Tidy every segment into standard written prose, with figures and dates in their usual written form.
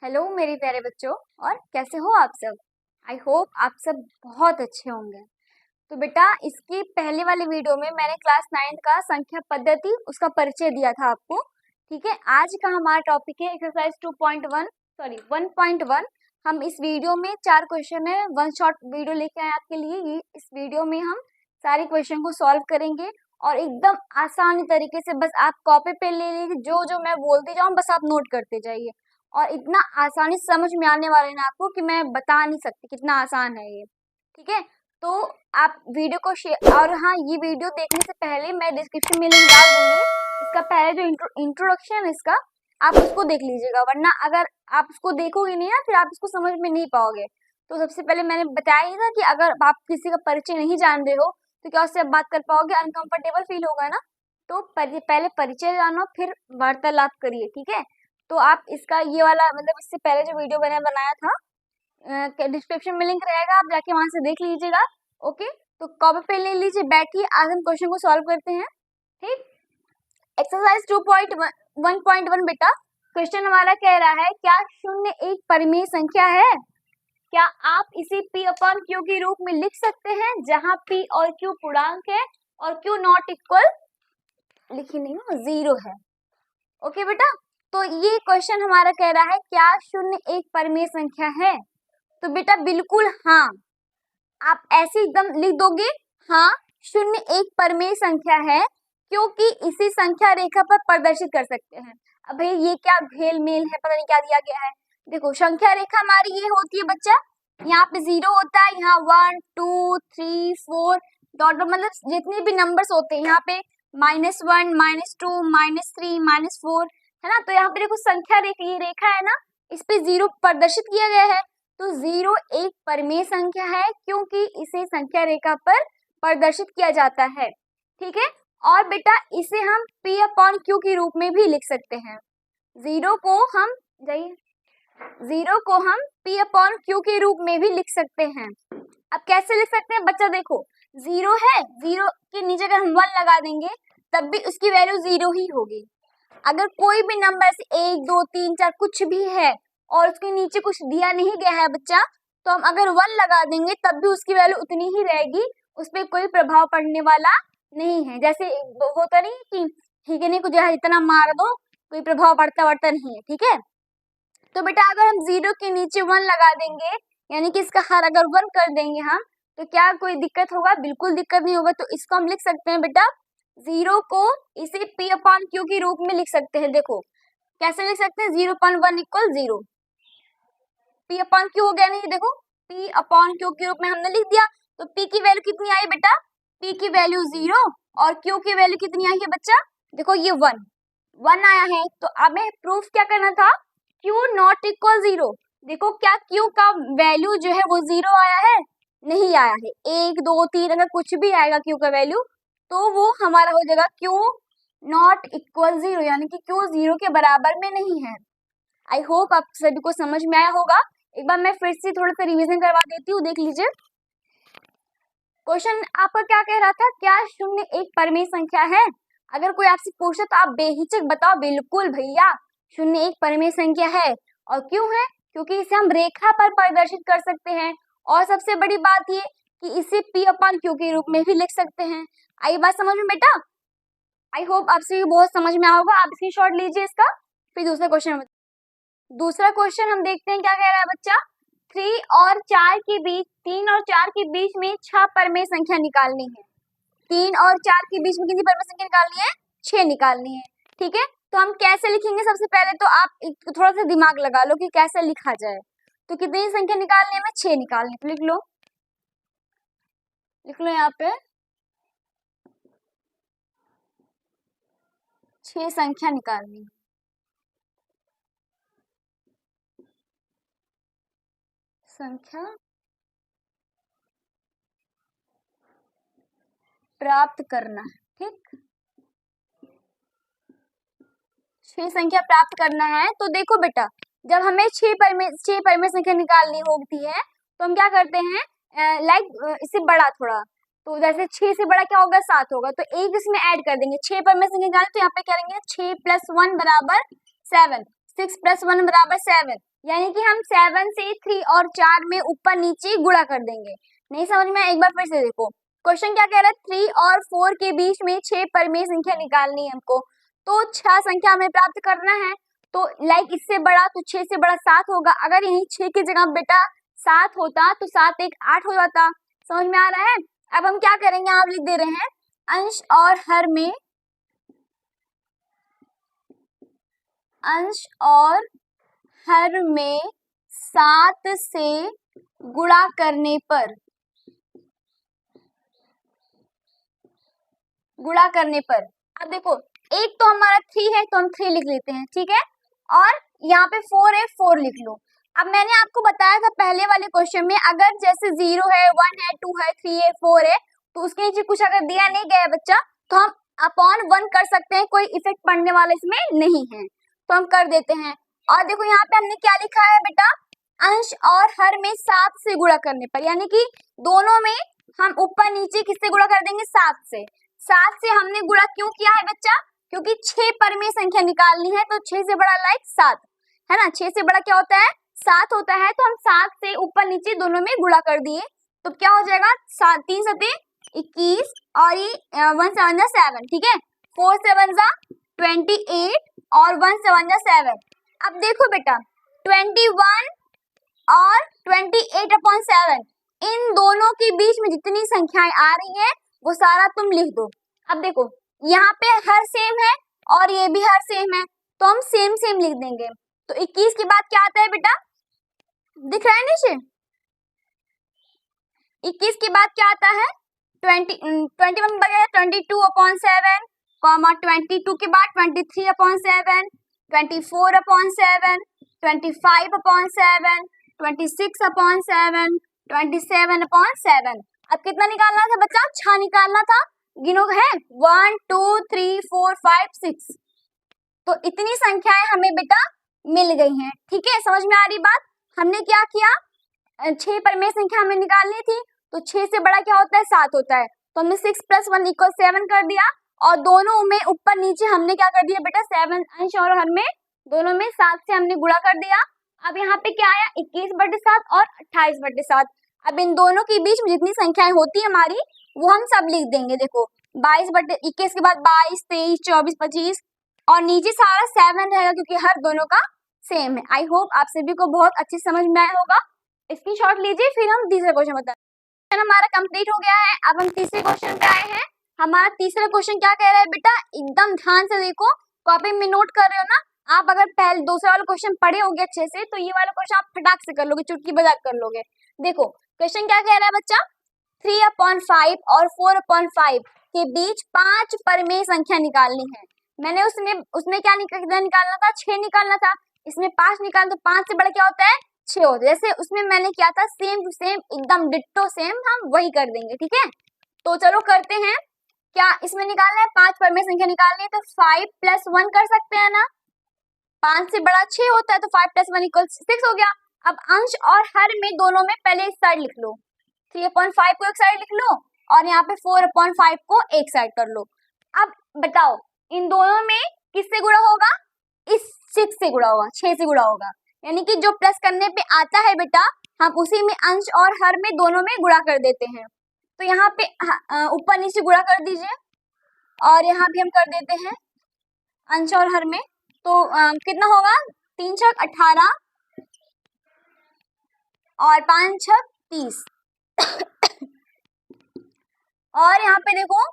Hello मेरे प्यारे बच्चों। और कैसे हो आप सब। आई होप आप सब बहुत अच्छे होंगे। तो बेटा इसकी पहले वाली वीडियो में मैंने क्लास 9 का संख्या पद्धति उसका परिचय दिया था आपको। ठीक है, आज का हमारा टॉपिक है एक्सरसाइज 1.1। हम इस वीडियो में 4 क्वेश्चन है, वन शॉट वीडियो लेके आए आपके लिए। इस वीडियो में हम सारे क्वेश्चन को सॉल्व करेंगे और एकदम आसान तरीके से बस आप कॉपी पे ले लीजिए, जो जो मैं बोलती जाऊँ बस आप नोट करते जाइए। और इतना आसानी से समझ में आने वाला है ना आपको कि मैं बता नहीं सकती कितना आसान है ये। ठीक है, तो आप वीडियो को शेयर, और हाँ ये वीडियो देखने से पहले मैं डिस्क्रिप्शन में लिंक डाल दूंगी। इसका पहले जो इंट्रोडक्शन है इसका, आप उसको देख लीजिएगा, वरना अगर आप उसको देखोगे नहीं ना फिर आप इसको समझ में नहीं पाओगे। तो सबसे पहले मैंने बताया ही था कि अगर आप किसी का परिचय नहीं जान रहे हो तो क्या उससे आप बात कर पाओगे, अनकंफर्टेबल फील होगा ना। तो पहले परिचय जानो फिर वार्तालाप करिए। ठीक है, तो आप इसका ये वाला मतलब इससे पहले जो वीडियो मैंने बनाया था डिस्क्रिप्शन में लिंक रहेगा, आप जाके वहां से देख लीजिएगा। ओके, तो कॉपी पे ले लीजिए, बैठिए, आज हम क्वेश्चन को सॉल्व करते हैं। ठीक, एक्सरसाइज 2.1 बेटा क्वेश्चन हमारा कह रहा है क्या शून्य एक परिमेय संख्या है। क्या आप इसे P अपॉन Q के रूप में लिख सकते हैं जहां P और Q पूर्णांक है और Q नॉट इक्वल लिखी नहीं हो 0 है। ओके बेटा, तो ये क्वेश्चन हमारा कह रहा है क्या शून्य एक परिमेय संख्या है। तो बेटा बिल्कुल हाँ, आप ऐसे एकदम लिख दोगे हाँ शून्य एक परिमेय संख्या है, क्योंकि इसी संख्या रेखा पर प्रदर्शित कर सकते हैं। अब भाई ये क्या भेल मेल है, पता नहीं क्या दिया गया है। देखो संख्या रेखा हमारी ये होती है बच्चा, यहाँ पे 0 होता है, यहाँ 1 2 3 4 डॉट मतलब जितने भी नंबर्स होते हैं यहाँ पे -1 -2 -3 -4 है ना। तो यहाँ पे देखो संख्या रेखा, ये रेखा है ना, इस पे 0 प्रदर्शित किया गया है। तो 0 एक परिमेय संख्या है क्योंकि इसे संख्या रेखा पर प्रदर्शित किया जाता है। ठीक है, और बेटा इसे हम P अपॉन Q के रूप में भी लिख सकते हैं। 0 को हम P अपॉन Q के रूप में भी लिख सकते हैं। अब कैसे लिख सकते हैं बच्चा, देखो 0 है, 0 के नीचे अगर हम 1 लगा देंगे तब भी उसकी वैल्यू 0 ही होगी। अगर कोई भी नंबर से 1 2 3 4 कुछ भी है और उसके नीचे कुछ दिया नहीं गया है बच्चा, तो हम अगर 1 लगा देंगे तब भी उसकी वैल्यू उतनी ही रहेगी, उस पर कोई प्रभाव पड़ने वाला नहीं है। जैसे होता नहीं कि ठीकने को जो है इतना मार दो कोई प्रभाव पड़ता नहीं है। ठीक है, तो बेटा अगर हम 0 के नीचे 1 लगा देंगे यानी कि इसका हर अगर 1 कर देंगे हम, तो क्या कोई दिक्कत होगा? बिल्कुल दिक्कत नहीं होगा। तो इसको हम लिख सकते हैं बेटा 0 को इसे P अपॉन Q के रूप में लिख सकते हैं। देखो कैसे लिख सकते हैं, 0.1 इक्वल 0 P अपॉन Q हो गया नहीं, देखो P अपॉन Q के रूप में हमने लिख दिया। तो P की वैल्यू कितनी आई बेटा, P की वैल्यू 0 और Q की वैल्यू कितनी आई है बच्चा, देखो ये 1 आया है। तो हमें प्रूफ क्या करना था, Q नॉट इक्वल 0। देखो क्या Q का वैल्यू जो है वो 0 आया है, नहीं आया है। 1 2 3 अगर कुछ भी आएगा Q का वैल्यू तो वो हमारा हो जाएगा Q नॉट इक्वल 0, यानी कि Q 0 के बराबर में नहीं है। आई होप आप सभी को समझ में आया होगा। एक बार मैं फिर से थोड़ा सा रिवीजन करवा देती हूँ, देख लीजिए। क्वेश्चन आपका क्या कह रहा था, क्या शून्य एक परिमेय संख्या है। अगर कोई आपसे पूछे तो आप बेहिचक बताओ बिल्कुल भैया शून्य एक परिमेय संख्या है। और क्यों है, क्योंकि इसे हम रेखा पर प्रदर्शित कर सकते हैं। और सबसे बड़ी बात ये कि इसे P अपॉन Q के रूप में भी लिख सकते हैं। आई बात समझ में बेटा? आई होप आपसे भी बहुत समझ में आया होगा। आप स्क्रीनशॉट लीजिए इसका, फिर दूसरा क्वेश्चन हम देखते हैं क्या कह रहा है बच्चा। 3 और 4 के बीच में 6 परिमेय संख्या निकालनी है। 3 और 4 के बीच में कितनी परिमेय संख्या निकालनी है, 6 निकालनी है। ठीक है, तो हम कैसे लिखेंगे, सबसे पहले तो आप थोड़ा सा दिमाग लगा लो कि कैसे लिखा जाए। तो कितनी संख्या निकालनी है, 6 निकालनी, तो लिख लो यहाँ पे 6 संख्या निकालनी। संख्या प्राप्त करना, ठीक, 6 संख्या प्राप्त करना है। तो देखो बेटा जब हमें 6 परिमेय संख्या निकालनी होती है तो हम क्या करते हैं, इससे बड़ा थोड़ा, तो जैसे 6 से बड़ा क्या होगा, 7 होगा, तो एक इसमें ऐड कर देंगे। 6 परिमेय संख्या निकालें तो यहाँ पे करेंगे 6 + 1 = 7। 6 + 1 बराबर 7, यानी कि हम 7 से 3 और 4 में ऊपर नीचे गुणा कर देंगे। नहीं समझ में? एक बार फिर से देखो, क्वेश्चन क्या कह रहा है, 3 और 4 के बीच में 6 परिमेय संख्या निकालनी है हमको। तो 6 संख्या हमें प्राप्त करना है, तो लाइक इससे बड़ा, तो 6 से बड़ा 7 होगा। अगर यही 6 की जगह बेटा 7 होता तो 7 1 8 हो जाता। समझ में आ रहा है? अब हम क्या करेंगे, आप लिख दे रहे हैं अंश और हर में, अंश और हर में 7 से गुणा करने पर, गुणा करने पर, अब देखो एक तो हमारा 3 है तो हम 3 लिख लेते हैं, ठीक है, और यहाँ पे 4 है, 4 लिख लो। अब मैंने आपको बताया था पहले वाले क्वेश्चन में, अगर जैसे 0 है, 1 है, 2 है, 3 है, 4 है, तो उसके नीचे कुछ अगर दिया नहीं गया है बच्चा, तो हम अपॉन 1 कर सकते हैं, कोई इफेक्ट पड़ने वाला इसमें नहीं है, तो हम कर देते हैं। और देखो यहाँ पे हमने क्या लिखा है बेटा, अंश और हर में 7 से गुणा करने पर, यानी कि दोनों में हम ऊपर नीचे किससे गुणा कर देंगे, 7 से। 7 से हमने गुणा क्यों किया है बच्चा, क्योंकि 6 परिमेय संख्या निकालनी है, तो 6 से बड़ा लाइक 7 है ना, 6 से बड़ा क्या होता है, 7 होता है, तो हम 7 से ऊपर नीचे दोनों में गुणा कर दिए, तो क्या हो जाएगा, 3 7 21 और ये 1 7 7, ठीक है, 4 7 28 और 1 7 7। अब देखो बेटा 21 और 28/7, इन दोनों के बीच में जितनी संख्याएं आ रही है वो सारा तुम लिख दो। अब देखो यहाँ पे हर सेम है और ये भी हर सेम है, तो हम सेम सेम लिख देंगे। तो 21 के बाद क्या आता है बेटा, दिख रहा है नीचे, 21 के बाद क्या आता है, 21 बगैर 22/7, 22 के बाद 23/7, 24/7, 25/7, 26/7, 27/7। अब कितना निकालना था बच्चा, 6 निकालना था, गिनो है 1 2 3 4 5 6, तो इतनी संख्याएं हमें बेटा मिल गई हैं, ठीक है, समझ में आ रही बात। हमने क्या किया, 6 परिमेय संख्या हमें निकालनी थी, तो 6 से बड़ा क्या होता है, 7 होता है, तो हमने 6 + 1 = 7 कर दिया, और दोनों में ऊपर नीचे हमने क्या कर दिया बेटा, 7 अंश और हर में दोनों में 7 से हमने गुणा कर दिया। अब यहाँ पे क्या आया, 21/7 और 28/7। अब इन दोनों के बीच में जितनी संख्याएं होती है हमारी वो हम सब लिख देंगे। देखो 22/21 के बाद 22 23 24 25 और नीचे सारा 7 रहेगा क्योंकि हर दोनों का सेम है। आई होप आप सभी को बहुत अच्छी समझ में आया होगा। स्क्रीनशॉट लीजिए, फिर हम तीसरा क्वेश्चन बताते हैं। हमारा कंप्लीट हो गया है, अब हम तीसरे क्वेश्चन पे आए हैं। हमारा तीसरा क्वेश्चन क्या कह रहा है बेटा, एकदम ध्यान से देखो, कॉपी में नोट कर रहे हो ना आप, अगर पहले दूसरा वाला क्वेश्चन पढ़े होंगे अच्छे से तो ये वाला क्वेश्चन आप फटाक से कर लोगे, चुटकी बजा कर लोगे। देखो क्वेश्चन क्या कह रहा है बच्चा, 3/5 और 4/5 के बीच 5 परिमेय संख्या निकालनी है। मैंने उसमें क्या निकालना था, 6 निकालना था, इसमें 5 निकाल, तो 5 से बड़ा क्या होता है, 6 होता है। जैसे उसमें मैंने किया था सेम टू सेम, एकदम डिट्टो सेम हम वही कर देंगे, ठीक है। तो चलो करते हैं, क्या इसमें निकालना है, 5 परिमेय संख्या निकालनी है, तो 5 + 1 कर सकते हैं ना, 5 से बड़ा 6 होता है, तो 5 + 1 = 6 हो गया। अब अंश और हर में दोनों में पहले एक साइड लिख लो, 3/5 को एक साइड लिख लो और यहाँ पे 4/5 को एक साइड कर लो। अब बताओ इन दोनों में किससे गुणा होगा, इस 6 से गुणा होगा, 6 से गुणा होगा, यानी कि जो प्लस करने पे आता है बेटा हम उसी में अंश और हर में दोनों में गुणा कर देते हैं। तो यहाँ पे ऊपर नीचे गुणा कर दीजिए और यहाँ भी हम कर देते हैं अंश और हर में, तो कितना होगा, 3 छक 18 और 5 छक 30 और यहाँ पे देखो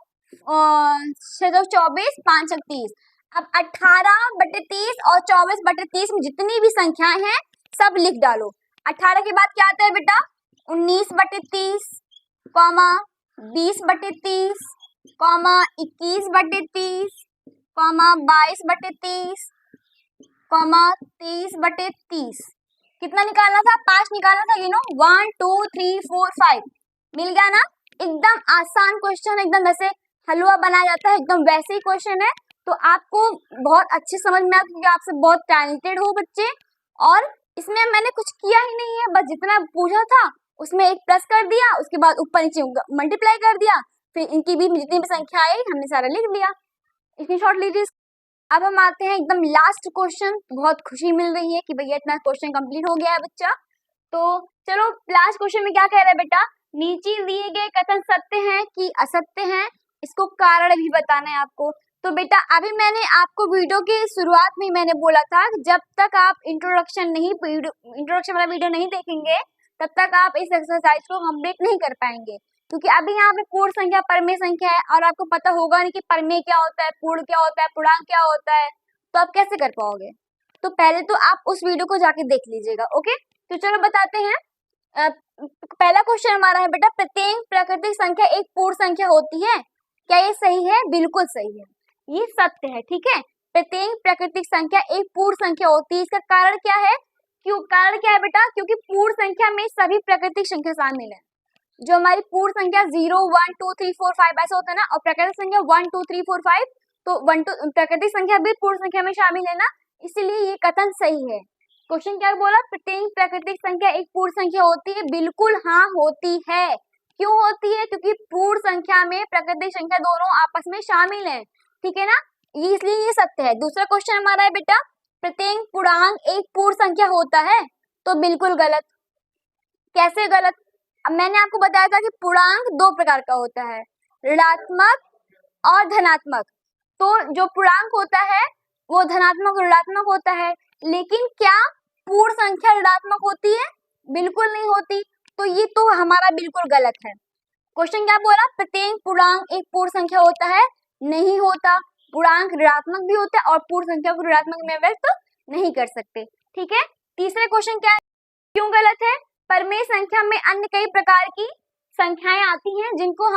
6 24 5 छक 30। अब 18/30 और 24/30 में जितनी भी संख्याएं हैं सब लिख डालो। 18 के बाद क्या आता है बेटा, 19/30, 20/30, 21/30, 22/30, 23/30। कितना निकालना था, 5 निकालना था, 1 2 3 4 5 मिल गया ना। एकदम आसान क्वेश्चन, एकदम वैसे हलवा बनाया जाता है एकदम वैसे ही क्वेश्चन है, तो आपको बहुत अच्छे समझ में आया क्योंकि आप सब बहुत टैलेंटेड हो बच्चे। और इसमें मैंने कुछ किया ही नहीं है, बस जितना पूछा था उसमें एक प्लस कर दिया, उसके बाद ऊपर नीचे मल्टीप्लाई कर दिया, फिर इनकी बीच में जितनी भी संख्या आई हमने सारा लिख दिया। स्क्रीनशॉट लीजिए। अब हम आते हैं एकदम लास्ट क्वेश्चन। बहुत खुशी मिल रही है कि भैया इतना क्वेश्चन कंप्लीट हो गया है बच्चा। तो चलो लास्ट क्वेश्चन में क्या कह रहा है बेटा, नीचे दिए गए कथन सत्य हैं कि असत्य हैं, इसको कारण भी बताना है आपको। तो बेटा अभी मैंने आपको वीडियो की शुरुआत में मैंने बोला था जब तक आप इंट्रोडक्शन वाला वीडियो नहीं देखेंगे तब तक आप इस एक्सरसाइज को कंप्लीट नहीं कर पाएंगे, क्योंकि अभी यहाँ पे पूर्ण संख्या परमेय संख्या है और आपको पता होगा नहीं कि परमेय क्या होता है, पूर्ण क्या होता है, पूर्णांक क्या होता है, तो आप कैसे कर पाओगे। तो पहले तो आप उस वीडियो को जाके देख लीजिएगा। ओके, तो चलो बताते हैं। पहला क्वेश्चन हमारा है बेटा, प्रत्येक प्राकृतिक संख्या एक पूर्ण संख्या होती है, क्या ये सही है? बिल्कुल सही है, ये सत्य है। ठीक है, प्रत्येक प्राकृतिक संख्या एक पूर्ण संख्या होती है। इसका कारण क्या है? क्यों कारण क्या है बेटा? क्योंकि पूर्ण संख्या में सभी प्राकृतिक संख्या शामिल है। जो हमारी पूर्ण संख्या 0 1 2 3 4 5 ऐसा होता है ना, और प्राकृतिक संख्या 1 2 3 4 5, तो 1 2 प्राकृतिक संख्या भी पूर्ण संख्या में शामिल है ना, इसलिए ये कथन सही है। क्वेश्चन क्या बोला? प्रत्येक प्राकृतिक संख्या एक पूर्ण संख्या होती है। बिल्कुल हाँ होती है। क्यों होती है? क्योंकि पूर्ण संख्या में प्राकृतिक संख्या दोनों आपस में शामिल है। ठीक है ना, ये इसलिए ये सत्य है। दूसरा क्वेश्चन हमारा है बेटा, प्रत्येक पूर्णांक एक पूर्ण संख्या होता है, तो बिल्कुल गलत। कैसे गलत? अब मैंने आपको बताया था कि पूर्णांक दो प्रकार का होता है, ऋणात्मक और धनात्मक। तो जो पूर्णांक होता है वो धनात्मक और ऋणात्मक होता है, लेकिन क्या पूर्ण संख्या ऋणात्मक होती है? बिल्कुल नहीं होती। तो ये तो हमारा बिल्कुल गलत है। क्वेश्चन क्या बोला? प्रत्येक पूर्णांक एक पूर्ण संख्या होता है, नहीं होता। पूर्णांक ऋणात्मक भी होता है और पूर्ण संख्या को ऋणात्मक में व्यक्त नहीं कर सकते। ठीक है, तीसरे क्वेश्चन क्या है, क्यों गलत है? परमेय संख्या में अन्य कई प्रकार की संख्याएं आती हैं जिनको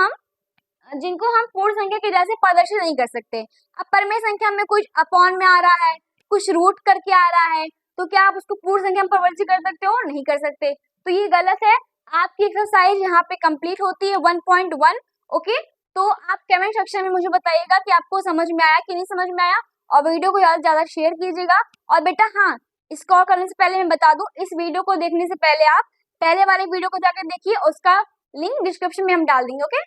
हम पूर्ण संख्या की वजह से प्रदर्शित नहीं कर सकते। अब परमेय संख्या में कुछ अपॉन में आ रहा है, कुछ रूट करके आ रहा है, तो क्या आप उसको पूर्ण संख्या में परिवर्तित कर सकते हो? नहीं कर सकते। तो ये गलत है। आपकी एक्सरसाइज यहाँ पे कंप्लीट होती है 1.1। ओके, तो आप कमेंट सेक्शन में मुझे बताइएगा कि आपको समझ में आया कि नहीं समझ में आया, और वीडियो को ज्यादा से ज्यादा शेयर कीजिएगा। और बेटा हाँ, स्कोर करने से पहले मैं बता दूं, इस वीडियो को देखने से पहले आप पहले वाले वीडियो को जाकर देखिए, उसका लिंक डिस्क्रिप्शन में हम डाल देंगे। ओके।